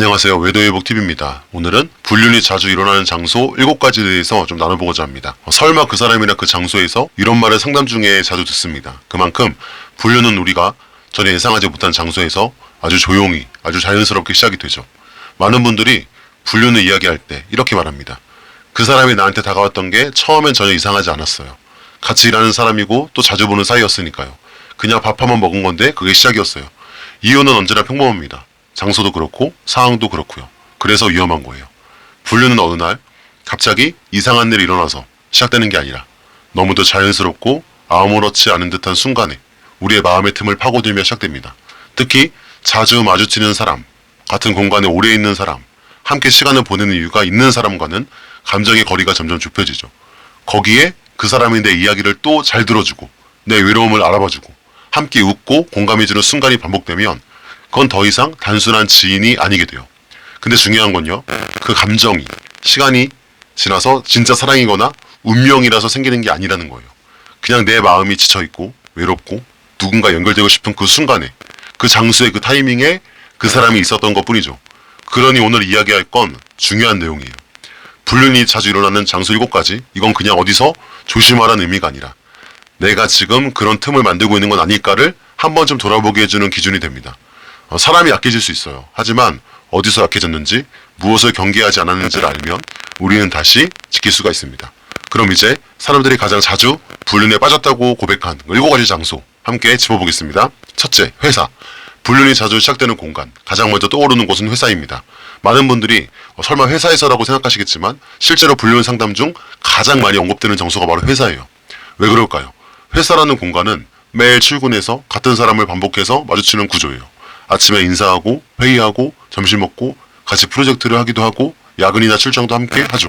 안녕하세요. 외도회복TV입니다. 오늘은 불륜이 자주 일어나는 장소 7가지에 대해서 좀 나눠보고자 합니다. 설마 그 사람이나 그 장소에서 이런 말을 상담 중에 자주 듣습니다. 그만큼 불륜은 우리가 전혀 예상하지 못한 장소에서 아주 조용히, 아주 자연스럽게 시작이 되죠. 많은 분들이 불륜을 이야기할 때 이렇게 말합니다. 그 사람이 나한테 다가왔던 게 처음엔 전혀 이상하지 않았어요. 같이 일하는 사람이고 또 자주 보는 사이였으니까요. 그냥 밥 한번 먹은 건데 그게 시작이었어요. 이유는 언제나 평범합니다. 장소도 그렇고 상황도 그렇고요. 그래서 위험한 거예요. 불륜은 어느 날 갑자기 이상한 일이 일어나서 시작되는 게 아니라 너무도 자연스럽고 아무렇지 않은 듯한 순간에 우리의 마음의 틈을 파고들며 시작됩니다. 특히 자주 마주치는 사람, 같은 공간에 오래 있는 사람, 함께 시간을 보내는 이유가 있는 사람과는 감정의 거리가 점점 좁혀지죠. 거기에 그 사람이 내 이야기를 또 잘 들어주고 내 외로움을 알아봐주고 함께 웃고 공감해주는 순간이 반복되면 그건 더 이상 단순한 지인이 아니게 돼요. 근데 중요한 건요. 그 감정이 시간이 지나서 진짜 사랑이거나 운명이라서 생기는 게 아니라는 거예요. 그냥 내 마음이 지쳐있고 외롭고 누군가 연결되고 싶은 그 순간에 그 장소에 그 타이밍에 그 사람이 있었던 것 뿐이죠. 그러니 오늘 이야기할 건 중요한 내용이에요. 불륜이 자주 일어나는 장소 7가지, 이건 그냥 어디서 조심하라는 의미가 아니라 내가 지금 그런 틈을 만들고 있는 건 아닐까를 한 번쯤 돌아보게 해주는 기준이 됩니다. 사람이 약해질 수 있어요. 하지만 어디서 약해졌는지 무엇을 경계하지 않았는지를 알면 우리는 다시 지킬 수가 있습니다. 그럼 이제 사람들이 가장 자주 불륜에 빠졌다고 고백한 7가지 장소 함께 짚어보겠습니다. 첫째, 회사. 불륜이 자주 시작되는 공간. 가장 먼저 떠오르는 곳은 회사입니다. 많은 분들이 설마 회사에서라고 생각하시겠지만 실제로 불륜 상담 중 가장 많이 언급되는 장소가 바로 회사예요. 왜 그럴까요? 회사라는 공간은 매일 출근해서 같은 사람을 반복해서 마주치는 구조예요. 아침에 인사하고 회의하고 점심 먹고 같이 프로젝트를 하기도 하고 야근이나 출장도 함께 하죠.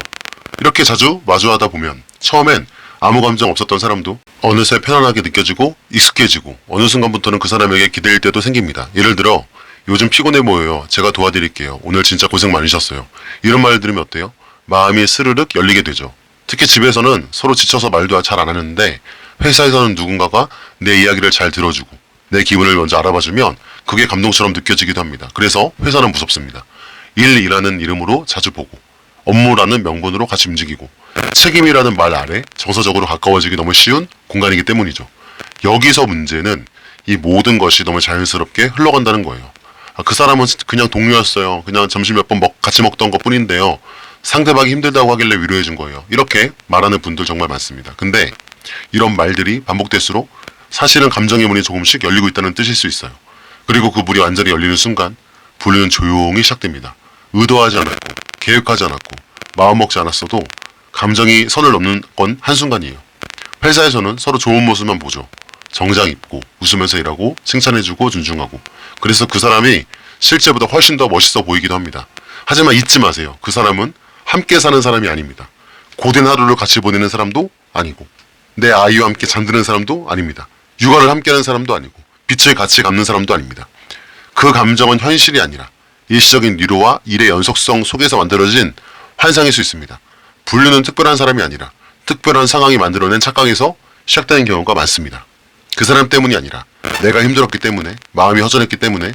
이렇게 자주 마주하다 보면 처음엔 아무 감정 없었던 사람도 어느새 편안하게 느껴지고 익숙해지고 어느 순간부터는 그 사람에게 기댈 때도 생깁니다. 예를 들어 요즘 피곤해 보여요. 제가 도와드릴게요. 오늘 진짜 고생 많으셨어요. 이런 말을 들으면 어때요? 마음이 스르륵 열리게 되죠. 특히 집에서는 서로 지쳐서 말도 잘 안 하는데 회사에서는 누군가가 내 이야기를 잘 들어주고 내 기분을 먼저 알아봐주면 그게 감동처럼 느껴지기도 합니다. 그래서 회사는 무섭습니다. 일이라는 이름으로 자주 보고 업무라는 명분으로 같이 움직이고 책임이라는 말 아래 정서적으로 가까워지기 너무 쉬운 공간이기 때문이죠. 여기서 문제는 이 모든 것이 너무 자연스럽게 흘러간다는 거예요. 그 사람은 그냥 동료였어요. 그냥 점심 몇 번 같이 먹던 것 뿐인데요. 상대방이 힘들다고 하길래 위로해 준 거예요. 이렇게 말하는 분들 정말 많습니다. 근데 이런 말들이 반복될수록 사실은 감정의 문이 조금씩 열리고 있다는 뜻일 수 있어요. 그리고 그 문이 완전히 열리는 순간 불륜은 조용히 시작됩니다. 의도하지 않았고 계획하지 않았고 마음먹지 않았어도 감정이 선을 넘는 건 한순간이에요. 회사에서는 서로 좋은 모습만 보죠. 정장 입고 웃으면서 일하고 칭찬해주고 존중하고 그래서 그 사람이 실제보다 훨씬 더 멋있어 보이기도 합니다. 하지만 잊지 마세요. 그 사람은 함께 사는 사람이 아닙니다. 고된 하루를 같이 보내는 사람도 아니고 내 아이와 함께 잠드는 사람도 아닙니다. 육아를 함께하는 사람도 아니고 빛을 같이 갚는 사람도 아닙니다. 그 감정은 현실이 아니라 일시적인 위로와 일의 연속성 속에서 만들어진 환상일 수 있습니다. 불륜은 특별한 사람이 아니라 특별한 상황이 만들어낸 착각에서 시작되는 경우가 많습니다. 그 사람 때문이 아니라 내가 힘들었기 때문에 마음이 허전했기 때문에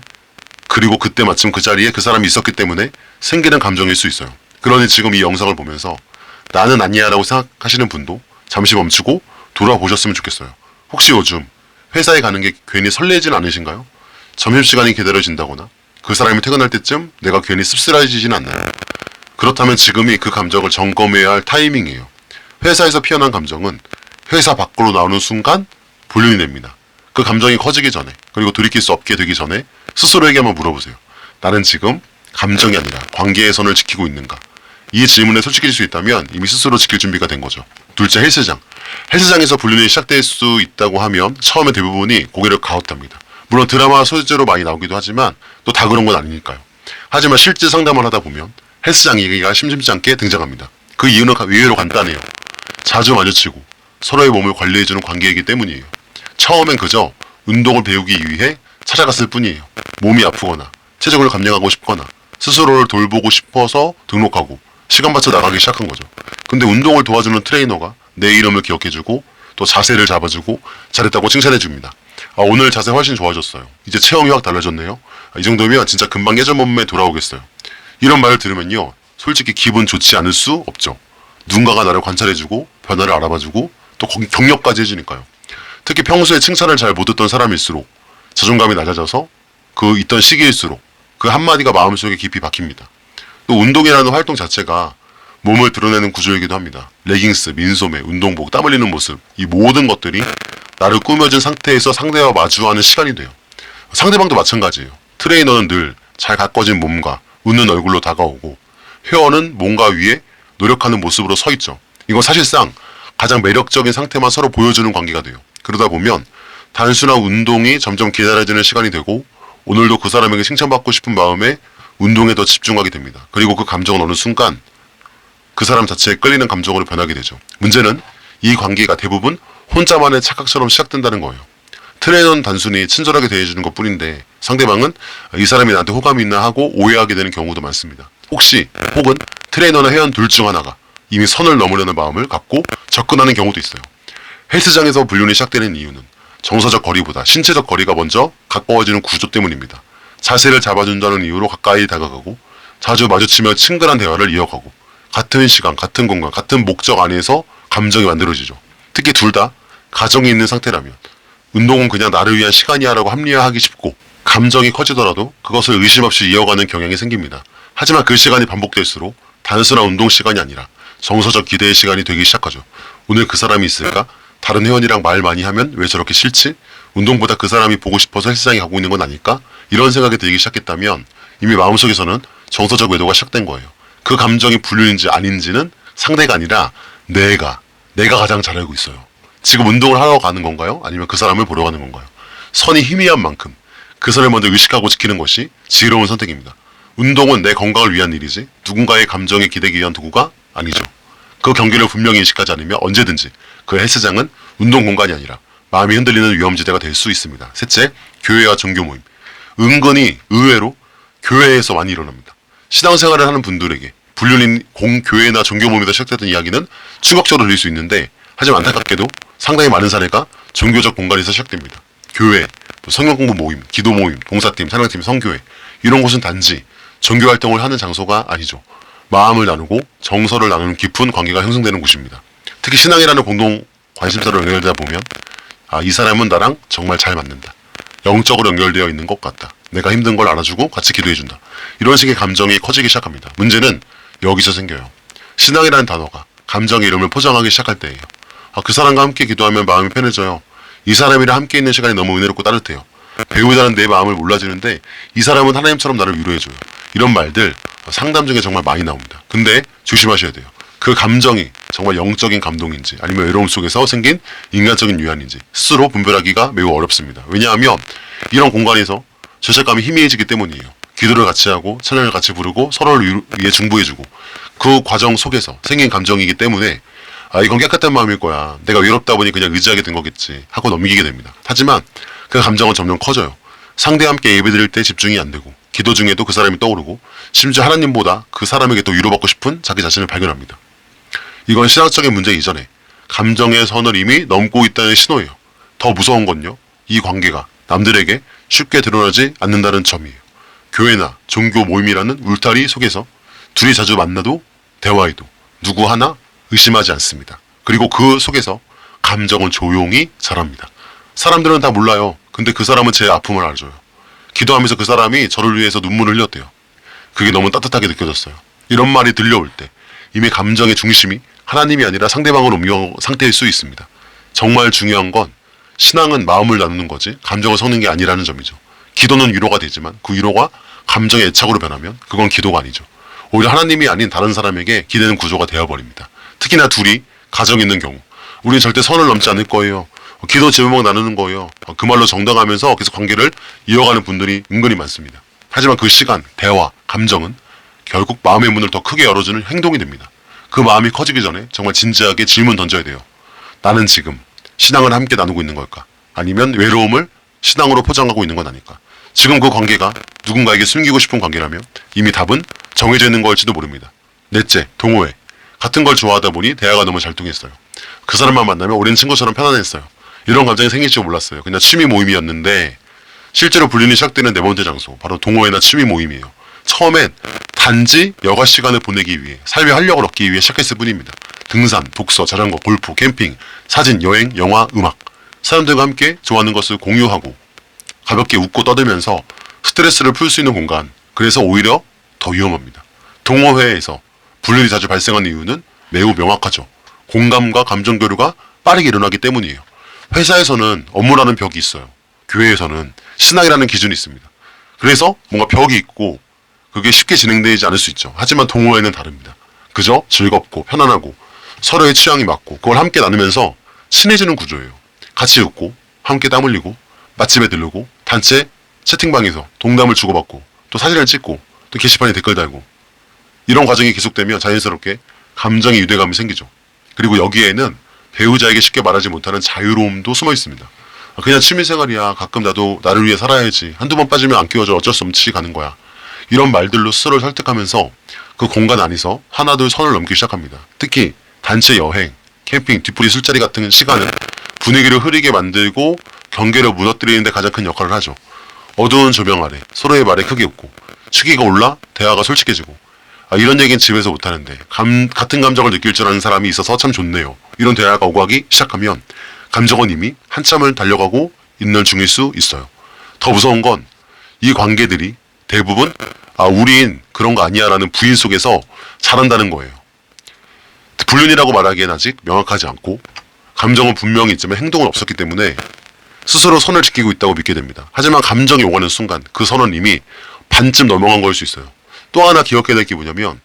그리고 그때 마침 그 자리에 그 사람이 있었기 때문에 생기는 감정일 수 있어요. 그러니 지금 이 영상을 보면서 나는 아니야 라고 생각하시는 분도 잠시 멈추고 돌아보셨으면 좋겠어요. 혹시 요즘 회사에 가는 게 괜히 설레진 않으신가요? 점심시간이 기다려진다거나 그 사람이 퇴근할 때쯤 내가 괜히 씁쓸해지진 않나요? 그렇다면 지금이 그 감정을 점검해야 할 타이밍이에요. 회사에서 피어난 감정은 회사 밖으로 나오는 순간 불륜이 됩니다. 그 감정이 커지기 전에 그리고 돌이킬 수 없게 되기 전에 스스로에게 한번 물어보세요. 나는 지금 감정이 아니라 관계의 선을 지키고 있는가? 이 질문에 솔직해질 수 있다면 이미 스스로 지킬 준비가 된 거죠. 둘째, 헬스장. 헬스장에서 불륜이 시작될 수 있다고 하면 처음에 대부분이 고개를 가웃합니다. 물론 드라마 소재로 많이 나오기도 하지만 또 다 그런 건 아니니까요. 하지만 실제 상담을 하다 보면 헬스장 얘기가 심심치 않게 등장합니다. 그 이유는 의외로 간단해요. 자주 마주치고 서로의 몸을 관리해주는 관계이기 때문이에요. 처음엔 그저 운동을 배우기 위해 찾아갔을 뿐이에요. 몸이 아프거나 체력을 감량하고 싶거나 스스로를 돌보고 싶어서 등록하고 시간 맞춰 나가기 시작한 거죠. 근데 운동을 도와주는 트레이너가 내 이름을 기억해주고 또 자세를 잡아주고 잘했다고 칭찬해줍니다. 오늘 자세 훨씬 좋아졌어요. 이제 체형이 확 달라졌네요. 이 정도면 진짜 금방 예전 몸에 돌아오겠어요. 이런 말을 들으면요, 솔직히 기분 좋지 않을 수 없죠. 누군가가 나를 관찰해주고 변화를 알아봐주고 또 격려까지 해주니까요. 특히 평소에 칭찬을 잘 못 듣던 사람일수록 자존감이 낮아져서 그 있던 시기일수록 그 한마디가 마음속에 깊이 박힙니다. 또 운동이라는 활동 자체가 몸을 드러내는 구조이기도 합니다. 레깅스, 민소매, 운동복, 땀 흘리는 모습, 이 모든 것들이 나를 꾸며준 상태에서 상대와 마주하는 시간이 돼요. 상대방도 마찬가지예요. 트레이너는 늘 잘 가꿔진 몸과 웃는 얼굴로 다가오고, 회원은 뭔가 위에 노력하는 모습으로 서 있죠. 이건 사실상 가장 매력적인 상태만 서로 보여주는 관계가 돼요. 그러다 보면 단순한 운동이 점점 기다려지는 시간이 되고, 오늘도 그 사람에게 칭찬받고 싶은 마음에 운동에 더 집중하게 됩니다. 그리고 그 감정은 어느 순간 그 사람 자체에 끌리는 감정으로 변하게 되죠. 문제는 이 관계가 대부분 혼자만의 착각처럼 시작된다는 거예요. 트레이너는 단순히 친절하게 대해주는 것 뿐인데 상대방은 이 사람이 나한테 호감이 있나 하고 오해하게 되는 경우도 많습니다. 혹은 트레이너나 회원 둘 중 하나가 이미 선을 넘으려는 마음을 갖고 접근하는 경우도 있어요. 헬스장에서 불륜이 시작되는 이유는 정서적 거리보다 신체적 거리가 먼저 가까워지는 구조 때문입니다. 자세를 잡아준다는 이유로 가까이 다가가고 자주 마주치며 친근한 대화를 이어가고 같은 시간, 같은 공간, 같은 목적 안에서 감정이 만들어지죠. 특히 둘 다 가정이 있는 상태라면 운동은 그냥 나를 위한 시간이야 라고 합리화하기 쉽고 감정이 커지더라도 그것을 의심 없이 이어가는 경향이 생깁니다. 하지만 그 시간이 반복될수록 단순한 운동 시간이 아니라 정서적 기대의 시간이 되기 시작하죠. 오늘 그 사람이 있을까? 다른 회원이랑 말 많이 하면 왜 저렇게 싫지? 운동보다 그 사람이 보고 싶어서 헬스장에 가고 있는 건 아닐까? 이런 생각이 들기 시작했다면 이미 마음속에서는 정서적 외도가 시작된 거예요. 그 감정이 불륜인지 아닌지는 상대가 아니라 내가 가장 잘 알고 있어요. 지금 운동을 하러 가는 건가요? 아니면 그 사람을 보러 가는 건가요? 선이 희미한 만큼 그 선을 먼저 의식하고 지키는 것이 지혜로운 선택입니다. 운동은 내 건강을 위한 일이지 누군가의 감정에 기대기 위한 도구가 아니죠. 그 경계를 분명히 인식하지 않으면 언제든지 그 헬스장은 운동 공간이 아니라 마음이 흔들리는 위험지대가 될 수 있습니다. 셋째, 교회와 종교 모임. 은근히 의외로 교회에서 많이 일어납니다. 신앙생활을 하는 분들에게 불륜인 공교회나 종교 모임에서 시작됐던 이야기는 충격적으로 들릴 수 있는데, 하지만 안타깝게도 상당히 많은 사례가 종교적 공간에서 시작됩니다. 교회, 성경 공부 모임, 기도 모임, 봉사팀, 찬양팀, 성교회, 이런 곳은 단지 종교 활동을 하는 장소가 아니죠. 마음을 나누고 정서를 나누는 깊은 관계가 형성되는 곳입니다. 특히 신앙이라는 공동 관심사로 연결되다 보면 이 사람은 나랑 정말 잘 맞는다. 영적으로 연결되어 있는 것 같다. 내가 힘든 걸 알아주고 같이 기도해준다. 이런 식의 감정이 커지기 시작합니다. 문제는 여기서 생겨요. 신앙이라는 단어가 감정의 이름을 포장하기 시작할 때예요. 그 사람과 함께 기도하면 마음이 편해져요. 이 사람이랑 함께 있는 시간이 너무 은혜롭고 따뜻해요. 배우자는 내 마음을 몰라주는데 이 사람은 하나님처럼 나를 위로해줘요. 이런 말들 상담 중에 정말 많이 나옵니다. 근데 조심하셔야 돼요. 그 감정이 정말 영적인 감동인지 아니면 외로움 속에서 생긴 인간적인 유한인지 스스로 분별하기가 매우 어렵습니다. 왜냐하면 이런 공간에서 죄책감이 희미해지기 때문이에요. 기도를 같이 하고 찬양을 같이 부르고 서로를 위해 중보해주고 그 과정 속에서 생긴 감정이기 때문에 이건 깨끗한 마음일 거야. 내가 외롭다 보니 그냥 의지하게 된 거겠지 하고 넘기게 됩니다. 하지만 그 감정은 점점 커져요. 상대와 함께 예배드릴 때 집중이 안 되고 기도 중에도 그 사람이 떠오르고 심지어 하나님보다 그 사람에게 또 위로받고 싶은 자기 자신을 발견합니다. 이건 신학적인 문제 이전에 감정의 선을 이미 넘고 있다는 신호예요. 더 무서운 건요, 이 관계가 남들에게 쉽게 드러나지 않는다는 점이에요. 교회나 종교 모임이라는 울타리 속에서 둘이 자주 만나도 대화해도 누구 하나 의심하지 않습니다. 그리고 그 속에서 감정은 조용히 자랍니다. 사람들은 다 몰라요. 근데 그 사람은 제 아픔을 알아줘요. 기도하면서 그 사람이 저를 위해서 눈물을 흘렸대요. 그게 너무 따뜻하게 느껴졌어요. 이런 말이 들려올 때 이미 감정의 중심이 하나님이 아니라 상대방으로 옮겨온 상태일 수 있습니다. 정말 중요한 건 신앙은 마음을 나누는 거지 감정을 섞는 게 아니라는 점이죠. 기도는 위로가 되지만 그 위로가 감정의 애착으로 변하면 그건 기도가 아니죠. 오히려 하나님이 아닌 다른 사람에게 기대는 구조가 되어버립니다. 특히나 둘이 가정이 있는 경우 우리는 절대 선을 넘지 않을 거예요. 기도 제목 나누는 거예요. 그 말로 정당하면서 계속 관계를 이어가는 분들이 은근히 많습니다. 하지만 그 시간, 대화, 감정은 결국 마음의 문을 더 크게 열어주는 행동이 됩니다. 그 마음이 커지기 전에 정말 진지하게 질문 던져야 돼요. 나는 지금 신앙을 함께 나누고 있는 걸까? 아니면 외로움을 신앙으로 포장하고 있는 건 아닐까? 지금 그 관계가 누군가에게 숨기고 싶은 관계라면 이미 답은 정해져 있는 걸지도 모릅니다. 넷째, 동호회. 같은 걸 좋아하다 보니 대화가 너무 잘 통했어요. 그 사람만 만나면 오랜 친구처럼 편안했어요. 이런 감정이 생길 줄 몰랐어요. 그냥 취미 모임이었는데 실제로 불륜이 시작되는 네 번째 장소 바로 동호회나 취미 모임이에요. 처음엔 단지 여가 시간을 보내기 위해, 삶의 활력을 얻기 위해 시작했을 뿐입니다. 등산, 독서, 자전거, 골프, 캠핑, 사진, 여행, 영화, 음악. 사람들과 함께 좋아하는 것을 공유하고 가볍게 웃고 떠들면서 스트레스를 풀 수 있는 공간. 그래서 오히려 더 위험합니다. 동호회에서 불륜이 자주 발생하는 이유는 매우 명확하죠. 공감과 감정 교류가 빠르게 일어나기 때문이에요. 회사에서는 업무라는 벽이 있어요. 교회에서는 신앙이라는 기준이 있습니다. 그래서 뭔가 벽이 있고 그게 쉽게 진행되지 않을 수 있죠. 하지만 동호회는 다릅니다. 그저 즐겁고 편안하고 서로의 취향이 맞고 그걸 함께 나누면서 친해지는 구조예요. 같이 웃고 함께 땀 흘리고 맛집에 들르고 단체 채팅방에서 동담을 주고받고 또 사진을 찍고 또 게시판에 댓글 달고 이런 과정이 계속되면 자연스럽게 감정의 유대감이 생기죠. 그리고 여기에는 배우자에게 쉽게 말하지 못하는 자유로움도 숨어 있습니다. 그냥 취미생활이야. 가끔 나도 나를 위해 살아야지. 한두 번 빠지면 안 끼워져. 어쩔 수 없이 가는 거야. 이런 말들로 스스로를 설득하면서 그 공간 안에서 하나둘 선을 넘기 시작합니다. 특히 단체 여행, 캠핑, 뒷부리 술자리 같은 시간은 분위기를 흐리게 만들고 경계를 무너뜨리는 데 가장 큰 역할을 하죠. 어두운 조명 아래 서로의 말에 크게 웃고 취기가 올라 대화가 솔직해지고 이런 얘기는 집에서 못하는데 같은 감정을 느낄 줄 아는 사람이 있어서 참 좋네요. 이런 대화가 오고 가기 시작하면 감정은 이미 한참을 달려가고 있는 중일 수 있어요. 더 무서운 건 이 관계들이 대부분 우린 그런 거 아니야 라는 부인 속에서 자란다는 거예요. 불륜이라고 말하기엔 아직 명확하지 않고 감정은 분명히 있지만 행동은 없었기 때문에 스스로 선을 지키고 있다고 믿게 됩니다. 하지만 감정이 오가는 순간 그 선은 이미 반쯤 넘어간 걸 수 있어요. 또 하나 기억해야 될 게 뭐냐면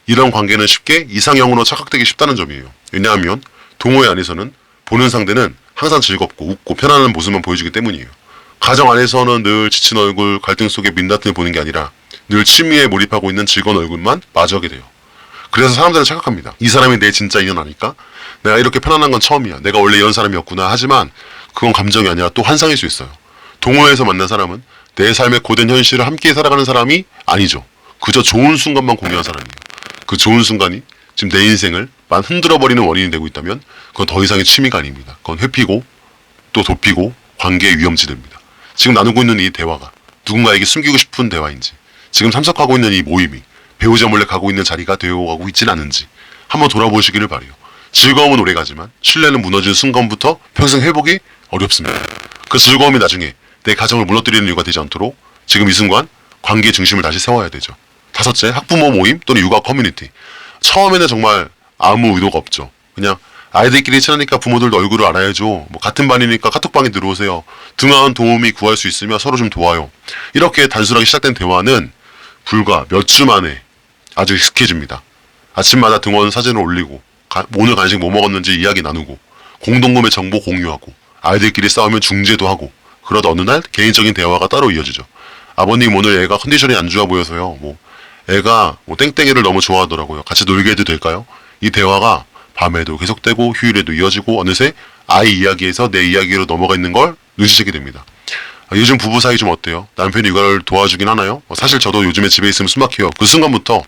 이런 관계는 쉽게 이상형으로 착각되기 쉽다는 점이에요. 왜냐하면 동호회 안에서는 보는 상대는 항상 즐겁고 웃고 편안한 모습만 보여주기 때문이에요. 가정 안에서는 늘 지친 얼굴, 갈등 속에 민다툼을 보는 게 아니라 늘 취미에 몰입하고 있는 즐거운 얼굴만 마주하게 돼요. 그래서 사람들은 착각합니다. 이 사람이 내 진짜 인연 아닐까? 내가 이렇게 편안한 건 처음이야. 내가 원래 이런 사람이었구나. 하지만 그건 감정이 아니라 또 환상일 수 있어요. 동호회에서 만난 사람은 내 삶의 고된 현실을 함께 살아가는 사람이 아니죠. 그저 좋은 순간만 공유한 사람이에요. 그 좋은 순간이 지금 내 인생을 흔들어버리는 원인이 되고 있다면 그건 더 이상의 취미가 아닙니다. 그건 회피고 또 도피고 관계의 위험지대입니다. 지금 나누고 있는 이 대화가 누군가에게 숨기고 싶은 대화인지 지금 참석하고 있는 이 모임이 배우자 몰래 가고 있는 자리가 되어가고 있지는 않은지 한번 돌아보시기를 바라요. 즐거움은 오래가지만 신뢰는 무너진 순간부터 평생 회복이 어렵습니다. 그 즐거움이 나중에 내 가정을 무너뜨리는 이유가 되지 않도록 지금 이 순간 관계의 중심을 다시 세워야 되죠. 다섯째, 학부모 모임 또는 육아 커뮤니티. 처음에는 정말 아무 의도가 없죠. 그냥 아이들끼리 친하니까 부모들도 얼굴을 알아야죠. 뭐 같은 반이니까 카톡방에 들어오세요. 등한 도움이 구할 수 있으면 서로 좀 도와요. 이렇게 단순하게 시작된 대화는 불과 몇 주 만에 아주 익숙해집니다. 아침마다 등원 사진을 올리고 오늘 간식 뭐 먹었는지 이야기 나누고 공동구매 정보 공유하고 아이들끼리 싸우면 중재도 하고 그러다 어느 날 개인적인 대화가 따로 이어지죠. 아버님 오늘 애가 컨디션이 안 좋아 보여서요. 애가 땡땡이를 너무 좋아하더라고요. 같이 놀게 해도 될까요? 이 대화가 밤에도 계속되고 휴일에도 이어지고 어느새 아이 이야기에서 내 이야기로 넘어가 있는 걸 눈치채게 됩니다. 요즘 부부 사이 좀 어때요? 남편이 육아를 도와주긴 하나요? 사실 저도 요즘에 집에 있으면 숨막혀요. 그 순간부터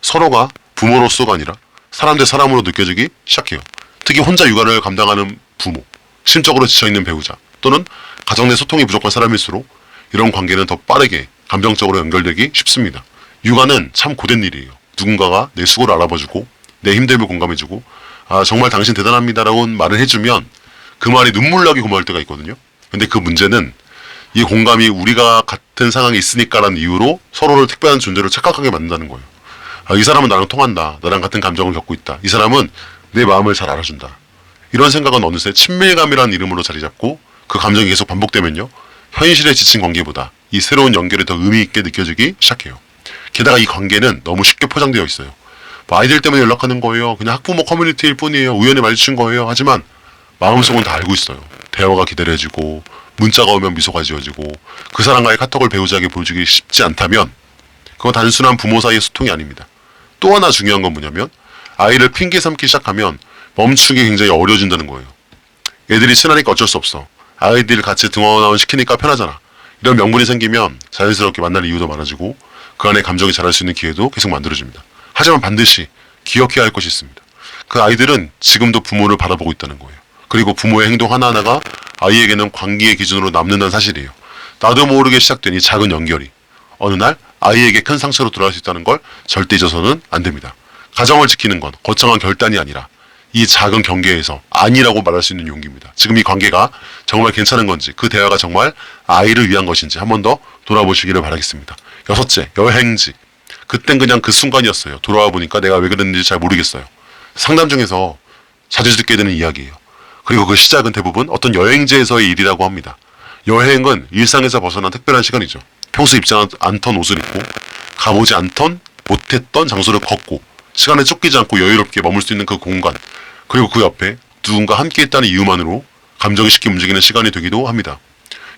서로가 부모로서가 아니라 사람 대 사람으로 느껴지기 시작해요. 특히 혼자 육아를 감당하는 부모, 심적으로 지쳐있는 배우자 또는 가정 내 소통이 부족한 사람일수록 이런 관계는 더 빠르게 감정적으로 연결되기 쉽습니다. 육아는 참 고된 일이에요. 누군가가 내 수고를 알아봐주고 내 힘듦을 공감해주고 정말 당신 대단합니다라고 말을 해주면 그 말이 눈물 나게 고마울 때가 있거든요. 근데 그 문제는 이 공감이 우리가 같은 상황에 있으니까라는 이유로 서로를 특별한 존재로 착각하게 만든다는 거예요. 이 사람은 나랑 통한다. 나랑 같은 감정을 겪고 있다. 이 사람은 내 마음을 잘 알아준다. 이런 생각은 어느새 친밀감이라는 이름으로 자리 잡고 그 감정이 계속 반복되면요. 현실에 지친 관계보다 이 새로운 연결이 더 의미 있게 느껴지기 시작해요. 게다가 이 관계는 너무 쉽게 포장되어 있어요. 아이들 때문에 연락하는 거예요. 그냥 학부모 커뮤니티일 뿐이에요. 우연히 마주친 거예요. 하지만 마음속은 다 알고 있어요. 대화가 기다려지고 문자가 오면 미소가 지어지고 그 사람과의 카톡을 배우자에게 보여주기 쉽지 않다면 그건 단순한 부모 사이의 소통이 아닙니다. 또 하나 중요한 건 뭐냐면 아이를 핑계 삼기 시작하면 멈추기 굉장히 어려워진다는 거예요. 애들이 친하니까 어쩔 수 없어. 아이들 같이 등원하원 시키니까 편하잖아. 이런 명분이 생기면 자연스럽게 만날 이유도 많아지고 그 안에 감정이 자랄 수 있는 기회도 계속 만들어집니다. 하지만 반드시 기억해야 할 것이 있습니다. 그 아이들은 지금도 부모를 바라보고 있다는 거예요. 그리고 부모의 행동 하나하나가 아이에게는 관계의 기준으로 남는다는 사실이에요. 나도 모르게 시작된 이 작은 연결이 어느 날 아이에게 큰 상처로 돌아갈 수 있다는 걸 절대 잊어서는 안 됩니다. 가정을 지키는 건 거창한 결단이 아니라 이 작은 경계에서 아니라고 말할 수 있는 용기입니다. 지금 이 관계가 정말 괜찮은 건지, 그 대화가 정말 아이를 위한 것인지 한 번 더 돌아보시기를 바라겠습니다. 여섯째, 여행지. 그땐 그냥 그 순간이었어요. 돌아와 보니까 내가 왜 그랬는지 잘 모르겠어요. 상담 중에서 자주 듣게 되는 이야기예요. 그리고 그 시작은 대부분 어떤 여행지에서의 일이라고 합니다. 여행은 일상에서 벗어난 특별한 시간이죠. 평소 입지 않던 옷을 입고 가보지 않던 못했던 장소를 걷고 시간에 쫓기지 않고 여유롭게 머물 수 있는 그 공간, 그리고 그 옆에 누군가 함께 있다는 이유만으로 감정이 쉽게 움직이는 시간이 되기도 합니다.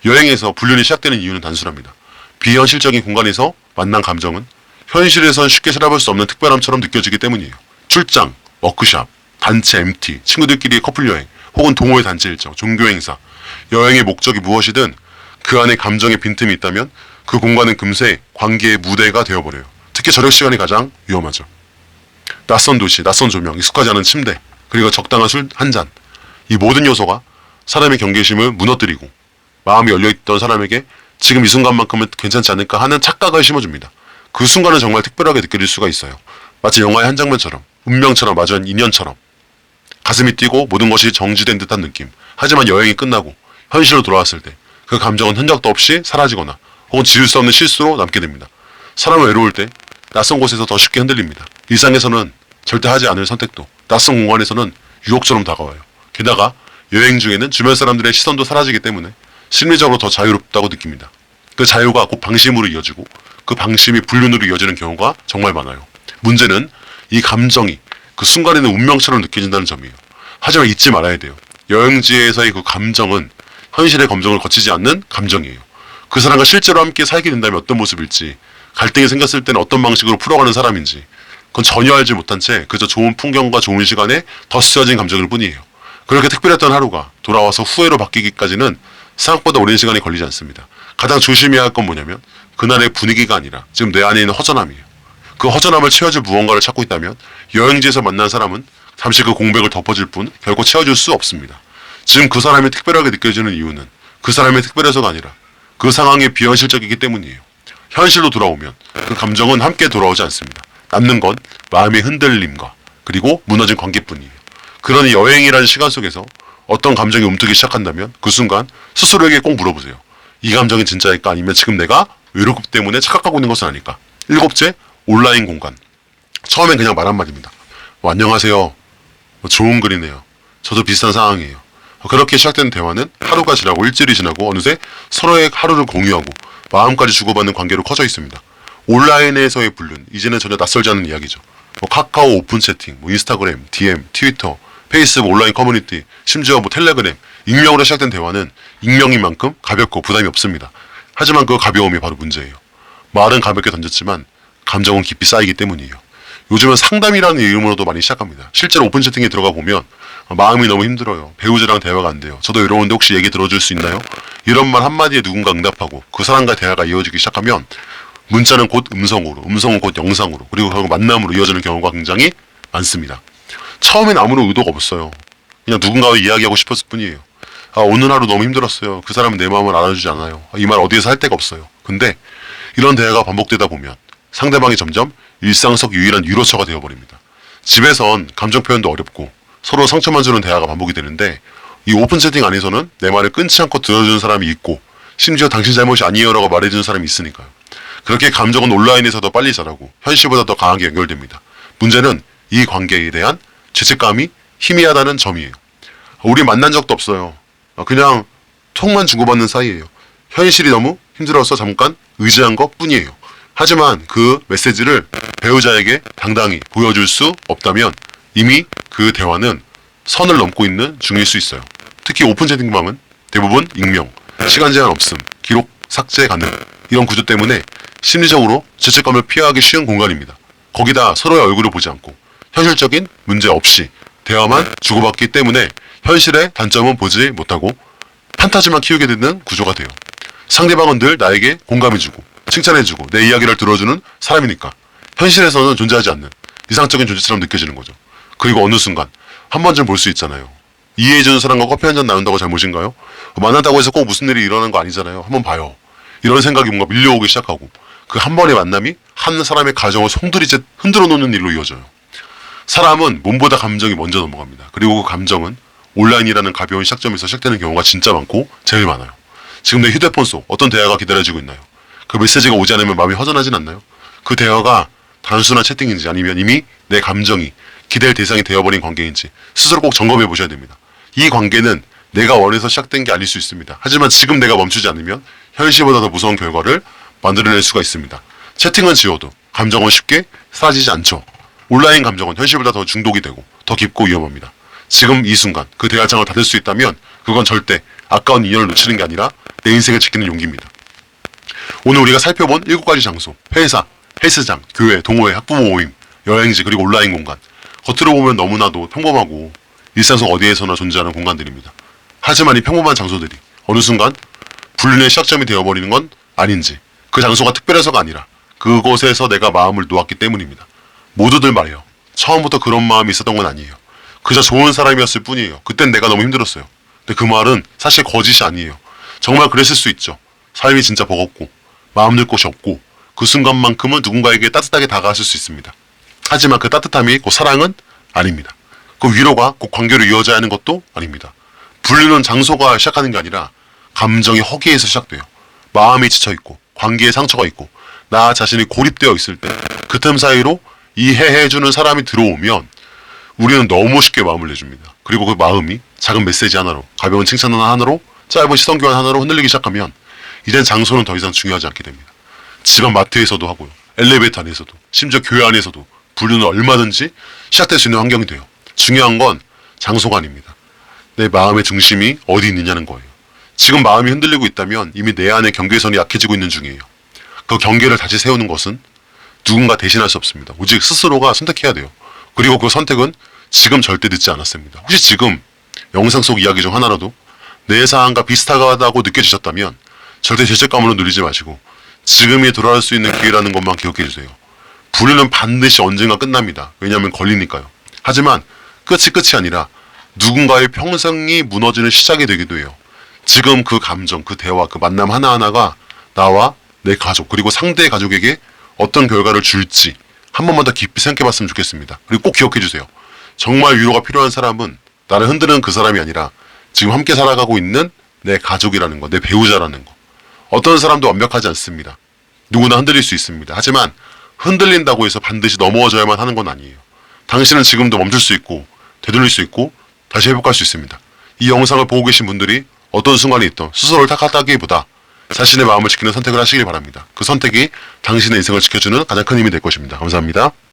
여행에서 불륜이 시작되는 이유는 단순합니다. 비현실적인 공간에서 만난 감정은 현실에선 쉽게 찾아볼 수 없는 특별함처럼 느껴지기 때문이에요. 출장, 워크샵, 단체 MT, 친구들끼리의 커플 여행, 혹은 동호회 단체 일정, 종교 행사, 여행의 목적이 무엇이든 그 안에 감정의 빈틈이 있다면 그 공간은 금세 관계의 무대가 되어버려요. 특히 저녁 시간이 가장 위험하죠. 낯선 도시, 낯선 조명, 익숙하지 않은 침대, 그리고 적당한 술 한 잔. 이 모든 요소가 사람의 경계심을 무너뜨리고 마음이 열려있던 사람에게 지금 이 순간만큼은 괜찮지 않을까 하는 착각을 심어줍니다. 그 순간은 정말 특별하게 느껴질 수가 있어요. 마치 영화의 한 장면처럼, 운명처럼 마주한 인연처럼. 가슴이 뛰고 모든 것이 정지된 듯한 느낌. 하지만 여행이 끝나고 현실로 돌아왔을 때 그 감정은 흔적도 없이 사라지거나 혹은 지울 수 없는 실수로 남게 됩니다. 사람은 외로울 때 낯선 곳에서 더 쉽게 흔들립니다. 일상에서는 절대 하지 않을 선택도 낯선 공간에서는 유혹처럼 다가와요. 게다가 여행 중에는 주변 사람들의 시선도 사라지기 때문에 심리적으로 더 자유롭다고 느낍니다. 그 자유가 곧 방심으로 이어지고 그 방심이 불륜으로 이어지는 경우가 정말 많아요. 문제는 이 감정이 그 순간에는 운명처럼 느껴진다는 점이에요. 하지만 잊지 말아야 돼요. 여행지에서의 그 감정은 현실의 검증을 거치지 않는 감정이에요. 그 사람과 실제로 함께 살게 된다면 어떤 모습일지, 갈등이 생겼을 때는 어떤 방식으로 풀어가는 사람인지, 그건 전혀 알지 못한 채 그저 좋은 풍경과 좋은 시간에 더 쓰여진 감정일 뿐이에요. 그렇게 특별했던 하루가 돌아와서 후회로 바뀌기까지는 생각보다 오랜 시간이 걸리지 않습니다. 가장 조심해야 할 건 뭐냐면 그날의 분위기가 아니라 지금 내 안에 있는 허전함이에요. 그 허전함을 채워줄 무언가를 찾고 있다면 여행지에서 만난 사람은 잠시 그 공백을 덮어줄 뿐 결코 채워줄 수 없습니다. 지금 그 사람이 특별하게 느껴지는 이유는 그 사람이 특별해서가 아니라 그 상황이 비현실적이기 때문이에요. 현실로 돌아오면 그 감정은 함께 돌아오지 않습니다. 남는 건 마음의 흔들림과 그리고 무너진 관계뿐이에요. 그러니 여행이라는 시간 속에서 어떤 감정이 움트기 시작한다면 그 순간 스스로에게 꼭 물어보세요. 이 감정이 진짜일까? 아니면 지금 내가 외롭기 때문에 착각하고 있는 것은 아닐까? 일곱째, 온라인 공간. 처음엔 그냥 말 한마디입니다. 안녕하세요. 좋은 글이네요. 저도 비슷한 상황이에요. 그렇게 시작된 대화는 하루가 지나고 일주일이 지나고 어느새 서로의 하루를 공유하고 마음까지 주고받는 관계로 커져 있습니다. 온라인에서의 불륜, 이제는 전혀 낯설지 않은 이야기죠. 카카오 오픈 채팅, 인스타그램, DM, 트위터, 페이스북 온라인 커뮤니티, 심지어 텔레그램, 익명으로 시작된 대화는 익명인 만큼 가볍고 부담이 없습니다. 하지만 그 가벼움이 바로 문제예요. 말은 가볍게 던졌지만 감정은 깊이 쌓이기 때문이에요. 요즘은 상담이라는 이름으로도 많이 시작합니다. 실제로 오픈 채팅에 들어가 보면 마음이 너무 힘들어요. 배우자랑 대화가 안 돼요. 저도 이러는데 혹시 얘기 들어줄 수 있나요? 이런 말 한마디에 누군가 응답하고 그 사람과 대화가 이어지기 시작하면 문자는 곧 음성으로, 음성은 곧 영상으로, 그리고 결국 만남으로 이어지는 경우가 굉장히 많습니다. 처음엔 아무런 의도가 없어요. 그냥 누군가와 이야기하고 싶었을 뿐이에요. 오늘 하루 너무 힘들었어요. 그 사람은 내 마음을 알아주지 않아요. 이 말 어디에서 할 데가 없어요. 근데 이런 대화가 반복되다 보면 상대방이 점점 일상 속 유일한 위로처가 되어버립니다. 집에선 감정 표현도 어렵고 서로 상처만 주는 대화가 반복이 되는데 이 오픈 채팅 안에서는 내 말을 끊지 않고 들어주는 사람이 있고 심지어 당신 잘못이 아니에요 라고 말해주는 사람이 있으니까요. 그렇게 감정은 온라인에서 더 빨리 자라고 현실보다 더 강하게 연결됩니다. 문제는 이 관계에 대한 죄책감이 희미하다는 점이에요. 우리 만난 적도 없어요. 그냥 톡만 주고받는 사이예요. 현실이 너무 힘들어서 잠깐 의지한 것 뿐이에요. 하지만 그 메시지를 배우자에게 당당히 보여줄 수 없다면 이미 그 대화는 선을 넘고 있는 중일 수 있어요. 특히 오픈 채팅방은 대부분 익명, 시간 제한 없음, 기록 삭제 가능 이런 구조 때문에 심리적으로 죄책감을 피하기 쉬운 공간입니다. 거기다 서로의 얼굴을 보지 않고 현실적인 문제 없이 대화만 주고받기 때문에 현실의 단점은 보지 못하고 판타지만 키우게 되는 구조가 돼요. 상대방은 늘 나에게 공감해주고 칭찬해주고 내 이야기를 들어주는 사람이니까 현실에서는 존재하지 않는 이상적인 존재처럼 느껴지는 거죠. 그리고 어느 순간 한 번쯤 볼 수 있잖아요. 이해해주는 사람과 커피 한잔 나눈다고 잘못인가요? 만난다고 해서 꼭 무슨 일이 일어나는 거 아니잖아요. 한번 봐요. 이런 생각이 뭔가 밀려오기 시작하고 그 한 번의 만남이 한 사람의 가정을 송두리째 흔들어 놓는 일로 이어져요. 사람은 몸보다 감정이 먼저 넘어갑니다. 그리고 그 감정은 온라인이라는 가벼운 시작점에서 시작되는 경우가 진짜 많고 제일 많아요. 지금 내 휴대폰 속 어떤 대화가 기다려지고 있나요? 그 메시지가 오지 않으면 마음이 허전하진 않나요? 그 대화가 단순한 채팅인지 아니면 이미 내 감정이 기댈 대상이 되어버린 관계인지 스스로 꼭 점검해 보셔야 됩니다. 이 관계는 내가 원해서 시작된 게 아닐 수 있습니다. 하지만 지금 내가 멈추지 않으면 현실보다 더 무서운 결과를 만들어낼 수가 있습니다. 채팅은 지워도 감정은 쉽게 사라지지 않죠. 온라인 감정은 현실보다 더 중독이 되고 더 깊고 위험합니다. 지금 이 순간 그 대화장을 닫을 수 있다면 그건 절대 아까운 인연을 놓치는 게 아니라 내 인생을 지키는 용기입니다. 오늘 우리가 살펴본 7가지 장소, 회사, 헬스장, 교회, 동호회, 학부모 모임, 여행지 그리고 온라인 공간. 겉으로 보면 너무나도 평범하고 일상 속 어디에서나 존재하는 공간들입니다. 하지만 이 평범한 장소들이 어느 순간 불륜의 시작점이 되어버리는 건 아닌지, 그 장소가 특별해서가 아니라 그곳에서 내가 마음을 놓았기 때문입니다. 모두들 말해요. 처음부터 그런 마음이 있었던 건 아니에요. 그저 좋은 사람이었을 뿐이에요. 그땐 내가 너무 힘들었어요. 근데 그 말은 사실 거짓이 아니에요. 정말 그랬을 수 있죠. 삶이 진짜 버겁고 마음 들 곳이 없고 그 순간만큼은 누군가에게 따뜻하게 다가갔을 수 있습니다. 하지만 그 따뜻함이 곧 사랑은 아닙니다. 그 위로가 곧 관계로 이어져야 하는 것도 아닙니다. 불륜은 장소가 시작하는 게 아니라 감정의 허기에서 시작돼요. 마음이 지쳐있고 관계에 상처가 있고 나 자신이 고립되어 있을 때 그 틈 사이로 이해해주는 사람이 들어오면 우리는 너무 쉽게 마음을 내줍니다. 그리고 그 마음이 작은 메시지 하나로, 가벼운 칭찬 하나로, 짧은 시선 교환 하나로 흔들리기 시작하면 이젠 장소는 더 이상 중요하지 않게 됩니다. 집안 마트에서도 하고요. 엘리베이터 안에서도, 심지어 교회 안에서도 불륜은 얼마든지 시작될 수 있는 환경이 돼요. 중요한 건 장소가 아닙니다. 내 마음의 중심이 어디 있느냐는 거예요. 지금 마음이 흔들리고 있다면 이미 내 안의 경계선이 약해지고 있는 중이에요. 그 경계를 다시 세우는 것은 누군가 대신할 수 없습니다. 오직 스스로가 선택해야 돼요. 그리고 그 선택은 지금 절대 늦지 않았습니다. 혹시 지금 영상 속 이야기 중 하나라도 내 사안과 비슷하다고 느껴지셨다면 절대 죄책감으로 누리지 마시고 지금이 돌아올 수 있는 기회라는 것만 기억해 주세요. 불륜은 반드시 언젠가 끝납니다. 왜냐하면 걸리니까요. 하지만 끝이 아니라 누군가의 평생이 무너지는 시작이 되기도 해요. 지금 그 감정, 그 대화, 그 만남 하나하나가 나와 내 가족 그리고 상대의 가족에게 어떤 결과를 줄지 한 번만 더 깊이 생각해 봤으면 좋겠습니다. 그리고 꼭 기억해 주세요. 정말 위로가 필요한 사람은 나를 흔드는 그 사람이 아니라 지금 함께 살아가고 있는 내 가족이라는 거, 내 배우자라는 거. 어떤 사람도 완벽하지 않습니다. 누구나 흔들릴 수 있습니다. 하지만 흔들린다고 해서 반드시 넘어져야만 하는 건 아니에요. 당신은 지금도 멈출 수 있고 되돌릴 수 있고 다시 회복할 수 있습니다. 이 영상을 보고 계신 분들이 어떤 순간에 있던 스스로를 탓하다기보다 자신의 마음을 지키는 선택을 하시길 바랍니다. 그 선택이 당신의 인생을 지켜주는 가장 큰 힘이 될 것입니다. 감사합니다.